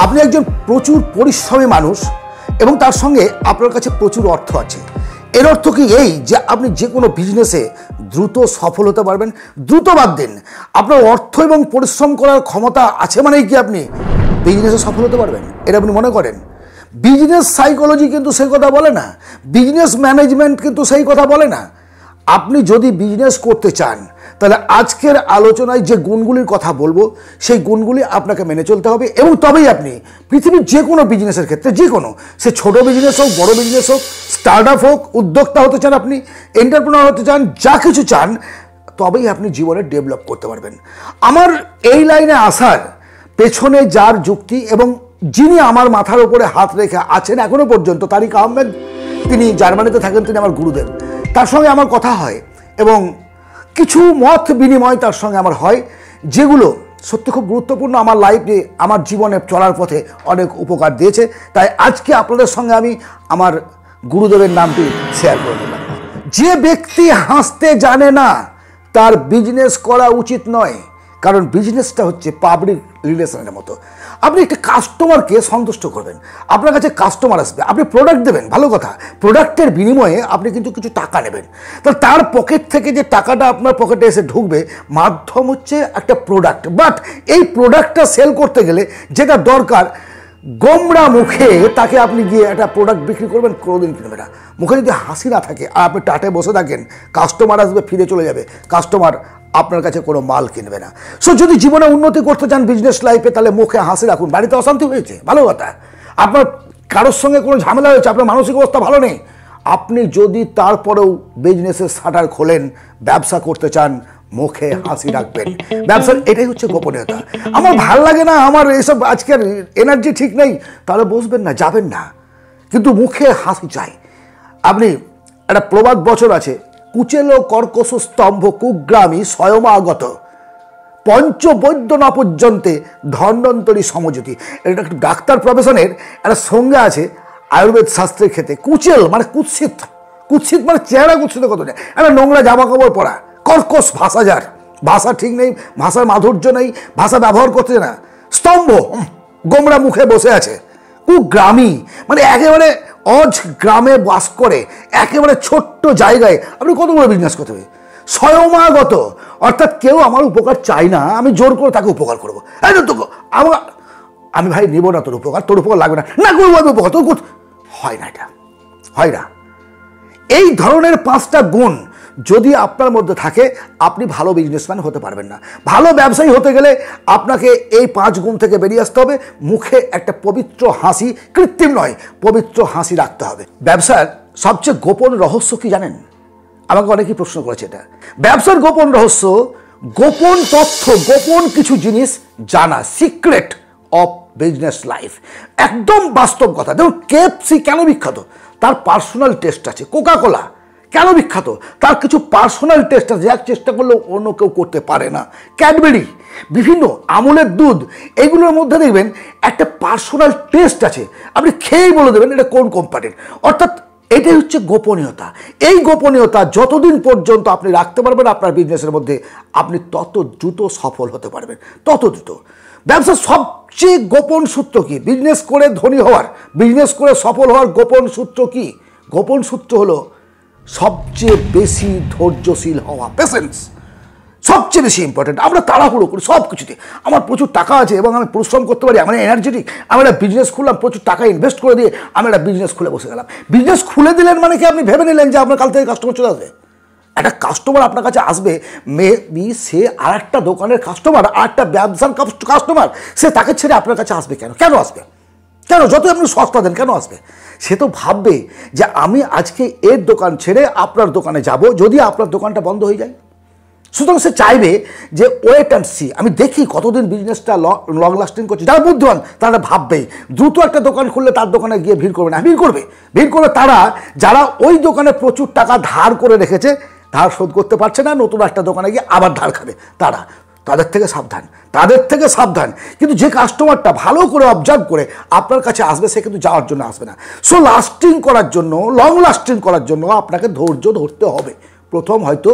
আপনি একজন প্রচুর পরিশ্রমী মানুষ এবং তার সঙ্গে আপনার কাছে প্রচুর অর্থ আছে। এর অর্থ কি এই যে আপনি যে কোনো বিজনেসে দ্রুত সফল হতে পারবেন? দ্রুত বাদ দিন, আপনার অর্থ এবং পরিশ্রম করার ক্ষমতা আছে মানেই কি আপনি বিজনেসে সফল হতে পারবেন? এটা আপনি মনে করেন? বিজনেস সাইকোলজি কিন্তু সেই কথা বলে না, বিজনেস ম্যানেজমেন্ট কিন্তু সেই কথা বলে না। আপনি যদি বিজনেস করতে চান তাহলে আজকের আলোচনায় যে গুণগুলির কথা বলবো সেই গুণগুলি আপনাকে মেনে চলতে হবে এবং তবেই আপনি পৃথিবীর যে কোনো বিজনেসের ক্ষেত্রে, যে কোনো, সে ছোট বিজনেস হোক, বড় বিজনেস হোক, স্টার্ট আপ হোক, উদ্যোক্তা হতে চান, আপনি এন্টারপ্রেনার হতে চান, যা কিছু চান, তবেই আপনি জীবনে ডেভেলপ করতে পারবেন। আমার এই লাইনে আসার পেছনে যার যুক্তি এবং যিনি আমার মাথার উপরে হাত রেখে আছেন এখনো পর্যন্ত, তারিক আহমেদ, তিনি জার্মানিতে থাকেন, তিনি আমার গুরুদেব। তার সঙ্গে আমার কথা হয় এবং কিছু মত বিনিময় তার সঙ্গে আমার হয়, যেগুলো সত্যি খুব গুরুত্বপূর্ণ, আমার লাইফে, আমার জীবনে চলার পথে অনেক উপকার দিয়েছে। তাই আজকে আপনাদের সঙ্গে আমি আমার গুরুদেবের নামটি শেয়ার করে নিলাম। যে ব্যক্তি হাসতে জানে না তার বিজনেস করা উচিত নয়, কারণ বিজনেসটা হচ্ছে পাবলিক রিলেশনের মতো। আপনি একটা কাস্টমারকে সন্তুষ্ট করবেন, আপনার কাছে কাস্টমার আসবে, আপনি প্রোডাক্ট দেবেন, ভালো কথা, প্রোডাক্টের বিনিময়ে আপনি কিন্তু কিছু টাকা নেবেন। তার পকেট থেকে যে টাকাটা আপনার পকেটে এসে ঢুকবে, মাধ্যম হচ্ছে একটা প্রোডাক্ট। বাট এই প্রোডাক্টটা সেল করতে গেলে যেটা দরকার, গোমরা মুখে তাকে আপনি গিয়ে একটা প্রোডাক্ট বিক্রি করবেন, কোনোদিন কিনবে না। মুখে যদি হাসি না থাকে আর আপনি টাটে বসে থাকেন, কাস্টমার আসবে, ফিরে চলে যাবে, কাস্টমার আপনার কাছে কোনো মাল কিনবে না। সো যদি জীবনে উন্নতি করতে চান বিজনেস লাইফে, তাহলে মুখে হাসি রাখুন। বাড়িতে অশান্তি হয়েছে, ভালো কথা, আপনার কারোর সঙ্গে কোনো ঝামেলা হয়েছে, আপনার মানসিক অবস্থা ভালো নেই, আপনি যদি তারপরেও বিজনেসের শাটার খোলেন, ব্যবসা করতে চান, মুখে হাসি রাখবেন। ব্যবসার এটাই হচ্ছে গোপনীয়তা। আমার ভাল লাগে না, আমার এসব আজকের এনার্জি ঠিক নেই, তাহলে বসবেন না, যাবেন না, কিন্তু মুখে হাসি চাই। আপনি একটা প্রবাদ বচন আছে, কুচেলো কর্কশ স্তম্ভ কুগ্রামী স্বয়মাগত, পঞ্চবৈদ্য না পর্যন্তে ধন্বন্তরী সমজ্যোতি। এটা একটা ডাক্তার প্রফেশনের একটা সংজ্ঞা আছে আয়ুর্বেদ শাস্ত্রের ক্ষেত্রে। কুচেল মানে কুৎসিত, কুৎসিত মানে চেহারা কুৎসিত কত নেই, একটা নোংরা জামা কাপড় পরা, কর্কশ ভাষা, যার ভাষা ঠিক নেই, ভাষার মাধুর্য নেই, ভাষা ব্যবহার করতে না, স্তম্ভ, গোমরা মুখে বসে আছে। কুগ্রামী মানে একেবারে অজ গ্রামে বাস করে, একেবারে ছোট্ট জায়গায় আপনি কত বড় বিজনেস করতে হবে। স্বয়মাগত অর্থাৎ কেউ আমার উপকার চাই না, আমি জোর করে তাকে উপকার করবো। আমি ভাই নেব না তোর উপকার, তোর উপকার লাগবে না, না করবো আমি উপকার, তোর হয় না, এটা হয় না। এই ধরনের 5টা গুণ যদি আপনার মধ্যে থাকে, আপনি ভালো বিজনেসম্যান হতে পারবেন না। ভালো ব্যবসায়ী হতে গেলে আপনাকে এই 5 গুণ থেকে বেরিয়ে আসতে হবে। মুখে একটা পবিত্র হাসি, কৃত্রিম নয়, পবিত্র হাসি রাখতে হবে। ব্যবসার সবচেয়ে গোপন রহস্য কি জানেন? আমাকে অনেকেই প্রশ্ন করেছে এটা। ব্যবসার গোপন রহস্য, গোপন তথ্য, গোপন কিছু জিনিস জানা, সিক্রেট অফ বিজনেস লাইফ। একদম বাস্তব কথা। দেখুন, KFC কেন বিখ্যাত? তার পার্সোনাল টেস্ট আছে। কোকা কোলা কেন বিখ্যাত? তার কিছু পার্সোনাল টেস্ট আছে, যার চেষ্টা করলেও অন্য কেউ করতে পারে না। ক্যাডবেরি, বিভিন্ন আমুলের দুধ, এগুলোর মধ্যে দেখবেন একটা পার্সোনাল টেস্ট আছে, আপনি খেয়েই বলে দেবেন এটা কোন কোম্পানির। অর্থাৎ এটাই হচ্ছে গোপনীয়তা। এই গোপনীয়তা যতদিন পর্যন্ত আপনি রাখতে পারবেন আপনার বিজনেসের মধ্যে, আপনি তত দ্রুত সফল হতে পারবেন, তত দ্রুত। ব্যবসার সবচেয়ে গোপন সূত্র কি? বিজনেস করে ধনী হওয়ার, বিজনেস করে সফল হওয়ার গোপন সূত্র কি? গোপন সূত্র হলো সবচেয়ে বেশি ধৈর্যশীল হওয়া, পেশেন্স। সবচেয়ে বেশি ইম্পর্টেন্ট। আমরা তাড়াহুড়ো করি সব কিছুতে। আমার প্রচুর টাকা আছে এবং আমি পরিশ্রম করতে পারি, আমি এনার্জেটিক, আমি একটা বিজনেস খুললাম, প্রচুর টাকা ইনভেস্ট করে দিয়ে আমি একটা বিজনেস খুলে বসে গেলাম। বিজনেস খুলে দিলেন মানে কি আপনি ভেবে নিলেন যে আপনার কাল থেকে কাস্টমার চলে আসবে? একটা কাস্টমার আপনার কাছে আসবে, মেবি সে আর একটা দোকানের কাস্টমার, আর একটা ব্যবসার কাস্টমার, সে তাকে ছেড়ে আপনার কাছে আসবে কেন? কেন আসবে? কেন? যত আপনি সস্তা দেন কেন আসবে? সে তো ভাববে যে আমি আজকে এর দোকান ছেড়ে আপনার দোকানে যাব, যদি আপনার দোকানটা বন্ধ হয়ে যায়। সুতরাং সে চাইবে যে ওয়েট অ্যান্ড সি, আমি দেখি কতদিন বিজনেসটা লং লাস্টিং করছে। যারা বুদ্ধিমান তারা ভাববে দ্রুত একটা দোকান খুললে তার দোকানে গিয়ে ভিড় করবে না, ভিড় করবে তারা যারা ওই দোকানে প্রচুর টাকা ধার করে রেখেছে, ধার শোধ করতে পারছে না, নতুন একটা দোকানে গিয়ে আবার ধার খাবে। তাদের থেকে সাবধান। কিন্তু যে কাস্টমারটা ভালো করে অবজার্ভ করে আপনার কাছে আসবে, সে কিন্তু যাওয়ার জন্য আসবে না। সো লাস্টিং করার জন্য, লং লাস্টিং করার জন্য আপনাকে ধৈর্য ধরতে হবে। প্রথম হয়তো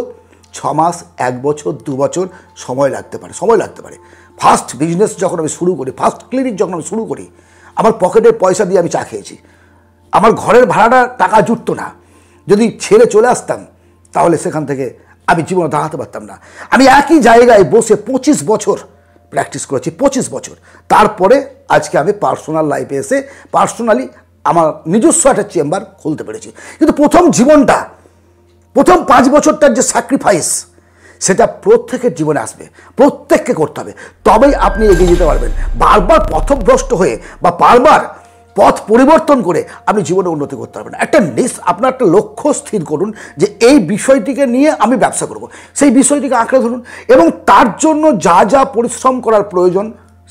6 মাস, 1 বছর, 2 বছর সময় লাগতে পারে, ফার্স্ট বিজনেস যখন আমি শুরু করি, ফার্স্ট ক্লিনিক যখন আমি শুরু করি, আমার পকেটের পয়সা দিয়ে আমি চা খেয়েছি। আমার ঘরের ভাড়াটা টাকা জুটতো না। যদি ছেড়ে চলে আসতাম তাহলে সেখান থেকে আমি জীবনে দাঁড়াতে পারতাম না। আমি একই জায়গায় বসে 25 বছর প্র্যাকটিস করেছি, 25 বছর। তারপরে আজকে আমি পার্সোনাল লাইফে এসে পার্সোনালি আমার নিজস্ব একটা চেম্বার খুলতে পেরেছি। কিন্তু প্রথম জীবনটা, প্রথম 5 বছরটার যে স্যাক্রিফাইস, সেটা প্রত্যেকের জীবনে আসবে, প্রত্যেককে করতে হবে, তবেই আপনি এগিয়ে যেতে পারবেন। বারবার পথভ্রষ্ট হয়ে বা বারবার পথ পরিবর্তন করে আপনি জীবনে উন্নতি করতে পারবেন। আপনার একটা লক্ষ্য স্থির করুন যে এই বিষয়টিকে নিয়ে আমি ব্যবসা করব, সেই বিষয়টিকে আঁকড়ে ধরুন এবং তার জন্য যা যা পরিশ্রম করার প্রয়োজন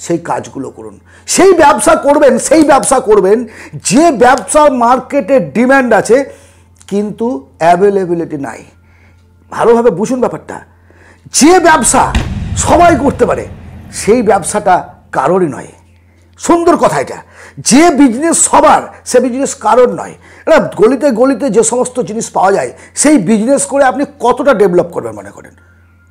সেই কাজগুলো করুন। সেই ব্যবসা করবেন যে ব্যবসার মার্কেটে ডিম্যান্ড আছে কিন্তু অ্যাভেলেবিলিটি নাই। ভালোভাবে বুঝুন ব্যাপারটা। যে ব্যবসা সবাই করতে পারে সেই ব্যবসাটা কারোরই নয়। সুন্দর কথা এটা। যে বিজনেস সবার, সে বিজনেস কারোর নয়। এটা গলিতে গলিতে যে সমস্ত জিনিস পাওয়া যায় সেই বিজনেস করে আপনি কতটা ডেভেলপ করবেন মনে করেন?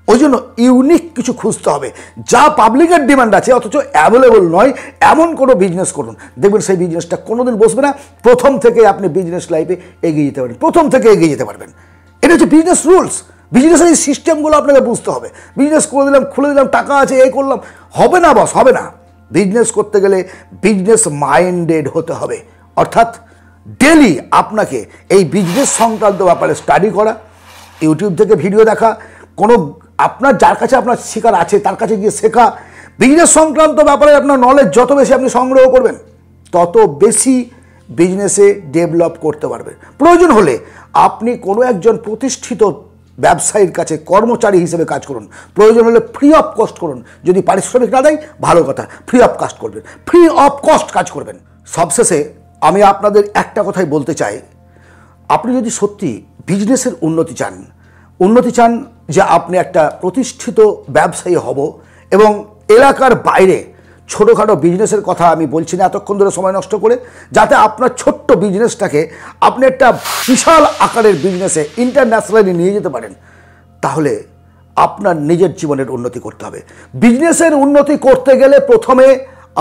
ওই জন্য ইউনিক কিছু খুঁজতে হবে, যা পাবলিকের ডিমান্ড আছে অথচ অ্যাভেলেবল নয়, এমন কোনো বিজনেস করুন, দেখবেন সেই বিজনেসটা কোনোদিন বসবে না। প্রথম থেকে আপনি বিজনেস লাইফে এগিয়ে যেতে পারবেন, প্রথম থেকে এগিয়ে যেতে পারবেন। এটা হচ্ছে বিজনেস রুলস। বিজনেসের এই সিস্টেমগুলো আপনাকে বুঝতে হবে। বিজনেস করে দিলাম, খুলে দিলাম, টাকা আছে, এই করলাম, হবে না বস, হবে না। বিজনেস করতে গেলে বিজনেস মাইন্ডেড হতে হবে, অর্থাৎ ডেলি আপনাকে এই বিজনেস সংক্রান্ত ব্যাপারে স্টাডি করা, ইউটিউব থেকে ভিডিও দেখা, কোনো আপনার যার কাছে আপনার শেখার আছে তার কাছে গিয়ে শেখা। বিজনেস সংক্রান্ত ব্যাপারে আপনার নলেজ যত বেশি আপনি সংগ্রহ করবেন তত বেশি বিজনেসে ডেভেলপ করতে পারবেন। প্রয়োজন হলে আপনি কোনো একজন প্রতিষ্ঠিত ব্যবসায়ীর কাছে কর্মচারী হিসেবে কাজ করুন, প্রয়োজন হলে ফ্রি অফ কস্ট করুন। যদি পারিশ্রমিক না দেয় ভালো কথা, ফ্রি অফ কস্ট করবেন, ফ্রি অফ কস্ট কাজ করবেন। সবশেষে আমি আপনাদের একটা কথাই বলতে চাই, আপনি যদি সত্যি বিজনেসের উন্নতি চান যে আপনি একটা প্রতিষ্ঠিত ব্যবসায়ী হব এবং এলাকার বাইরে ছোটোখাটো বিজনেসের কথা আমি বলছি না এতক্ষণ ধরে সময় নষ্ট করে, যাতে আপনার ছোট্ট বিজনেসটাকে আপনি একটা বিশাল আকারের বিজনেসে ইন্টারন্যাশনালি নিয়ে যেতে পারেন, তাহলে আপনার নিজের জীবনের উন্নতি করতে হবে। বিজনেসের উন্নতি করতে গেলে প্রথমে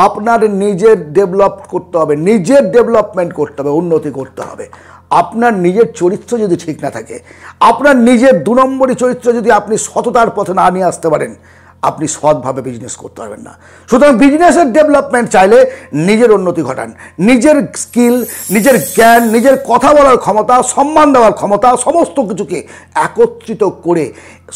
আপনার নিজের ডেভেলপ করতে হবে, নিজের ডেভেলপমেন্ট করতে হবে, উন্নতি করতে হবে। আপনার নিজের চরিত্র যদি ঠিক না থাকে, আপনার নিজের 2 নম্বরই চরিত্র যদি আপনি সততার পথে না নিয়ে আসতে পারেন, আপনি সৎভাবে বিজনেস করতে পারবেন না। সুতরাং বিজনেসের ডেভেলপমেন্ট চাইলে নিজের উন্নতি ঘটান, নিজের স্কিল, নিজের জ্ঞান, নিজের কথা বলার ক্ষমতা, সম্মান দেওয়ার ক্ষমতা, সমস্ত কিছুকে একত্রিত করে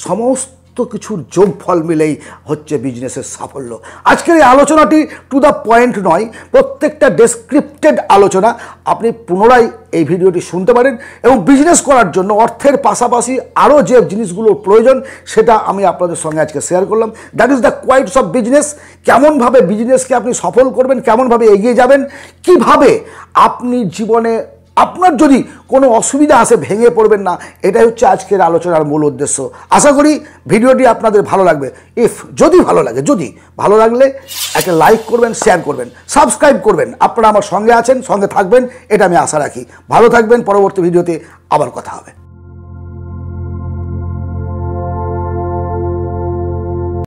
সমস্ত কিছুর যোগফল মিলেই হচ্ছে বিজনেসের সাফল্য। আজকের এই আলোচনাটি টু দ্য পয়েন্ট নয়, প্রত্যেকটা ডেসক্রিপ্টেড আলোচনা। আপনি পুনরায় এই ভিডিওটি শুনতে পারেন এবং বিজনেস করার জন্য অর্থের পাশাপাশি আরও যে জিনিসগুলোর প্রয়োজন সেটা আমি আপনাদের সঙ্গে আজকে শেয়ার করলাম। That is the quiets of business. কেমনভাবে বিজনেসকে আপনি সফল করবেন, কেমনভাবে এগিয়ে যাবেন, কিভাবে আপনি জীবনে আপনার যদি কোনো অসুবিধা আসে ভেঙে পড়বেন না, এটাই হচ্ছে আজকের আলোচনার মূল উদ্দেশ্য। আশা করি ভিডিওটি আপনাদের ভালো লাগবে। যদি ভালো লাগলে একটা লাইক করবেন, শেয়ার করবেন, সাবস্ক্রাইব করবেন। আপনারা আমার সঙ্গে আছেন, সঙ্গে থাকবেন, এটা আমি আশা রাখি। ভালো থাকবেন। পরবর্তী ভিডিওতে আবার কথা হবে।